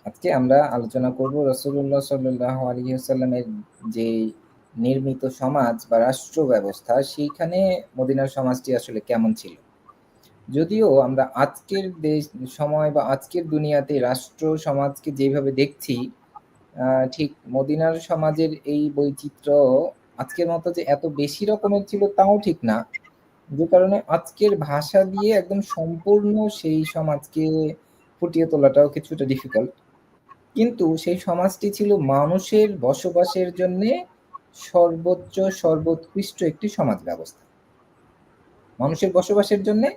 আজকে আমরা আলোচনা করব রাসূলুল্লাহ সাল্লাল্লাহু আলাইহি ওয়াসাল্লামের যে নির্মিত সমাজ বা রাষ্ট্র ব্যবস্থা, সেইখানে মদিনার সমাজটি আসলে কেমন ছিল। যদিও আমরা আজকের দেশ সময় বা আজকের দুনিয়াতে রাষ্ট্র সমাজকে যেভাবে দেখছি, ঠিক মদিনার সমাজের এই বৈচিত্র্য আজকের মতো যে এত বেশি রকমের ছিল তাও ঠিক না। যে কারণে আজকের ভাষা দিয়ে একদম সম্পূর্ণ সেই সমাজকে ফুটিয়ে তোলাটাও কিছুটা ডিফিকাল্ট। কিন্তু সেই সমাজটি ছিল মানুষের বসবাসের জন্যে সর্বোচ্চ সর্বোৎকৃষ্ট একটি সমাজ ব্যবস্থা। মানুষের বসবাসের জন্যে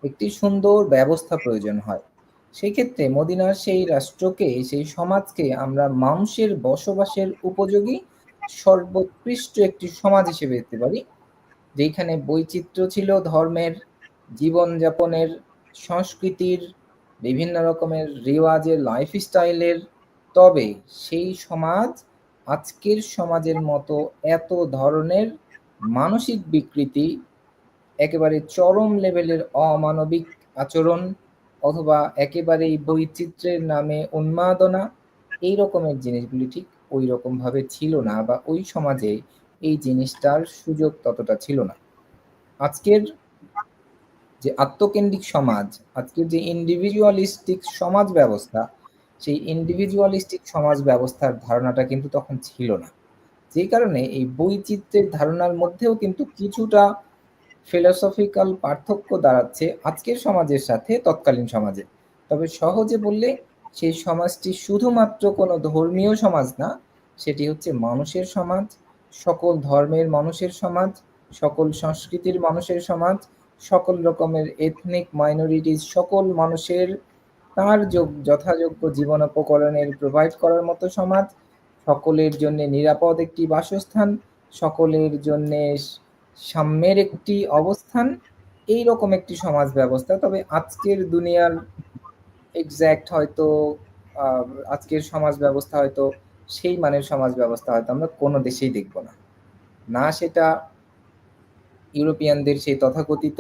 একটি সুন্দর ব্যবস্থা প্রয়োজন হয়। সেই ক্ষেত্রে মদিনার সেই রাষ্ট্রকে, সেই সমাজকে আমরা মানুষের বসবাসের উপযোগী সর্বোৎকৃষ্ট একটি সমাজ হিসেবে দেখতে পারি, যেখানে বৈচিত্র্য ছিল ধর্মের, জীবনযাপনের, সংস্কৃতির, বিভিন্ন রকমের রেওয়াজের, লাইফস্টাইলের। তবে সেই সমাজ আজকের সমাজের মতো এত ধরনের মানসিক বিকৃতি, একেবারে চরম লেভেলের অমানবিক আচরণ, অথবা একেবারেই বৈচিত্র্যের নামে উন্মাদনা, এই রকমের জিনিসগুলি ঠিক ওই রকমভাবে ছিল না, বা ওই সমাজে এই জিনিসটার সুযোগ ততটা ছিল না। আজকের যে আত্মকেন্দ্রিক সমাজ, আজকের যে ইন্ডিভিজুয়ালিস্টিক সমাজ ব্যবস্থা, সেই ইন্ডিভিজুয়ালিস্টিক সমাজ ব্যবস্থার ধারণাটা কিন্তু তখন ছিল না। যেই কারণে এই বৈচিত্র্যের ধারণার মধ্যেও কিন্তু কিছুটা ফিলোসফিক্যাল পার্থক্য দাঁড়াচ্ছে আজকের সমাজের সাথে তৎকালীন সমাজে। তবে সহজে বললে সেই সমাজটি শুধুমাত্র কোনো ধর্মীয় সমাজ না, সেটি হচ্ছে মানুষের সমাজ, সকল ধর্মের মানুষের সমাজ, সকল সংস্কৃতির মানুষের সমাজ, সকল রকমের এথনিক মাইনরিটিস সকল মানুষের তার যথাযোগ্য জীবনোপকরণের প্রোভাইড করার মতো সমাজ, সকলের জন্য নিরাপদ একটি বাসস্থান, সকলের জন্যে সাম্যের একটি অবস্থান, এই রকম একটি সমাজ ব্যবস্থা। তবে আজকের দুনিয়ার এক্সাক্ট হয়তো আহ, আজকের সমাজ ব্যবস্থা হয়তো সেই মানের সমাজ ব্যবস্থা হয়তো আমরা কোনো দেশেই দেখব না। না সেটা ইউরোপিয়ানদের সেই তথাকথিত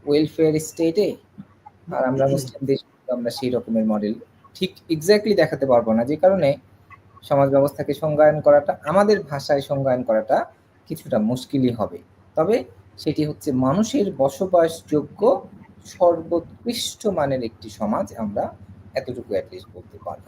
ওয়েলফেয়ার স্টেটে, আর আমরা মুসলিম দেশ আমরা সেই রকমের মডেল ঠিক এক্স্যাক্টলি দেখাতে পারবো না। যে কারণে সমাজ ব্যবস্থাকে সংজ্ঞায়ন করাটা, আমাদের ভাষায় সংজ্ঞায়ন করাটা কিছুটা মুশকিলই হবে। তবে সেটি হচ্ছে মানুষের বসবাসযোগ্য সর্বোৎকৃষ্ট মানের একটি সমাজ, আমরা এতটুকু অ্যাটলিস্ট বলতে পারি।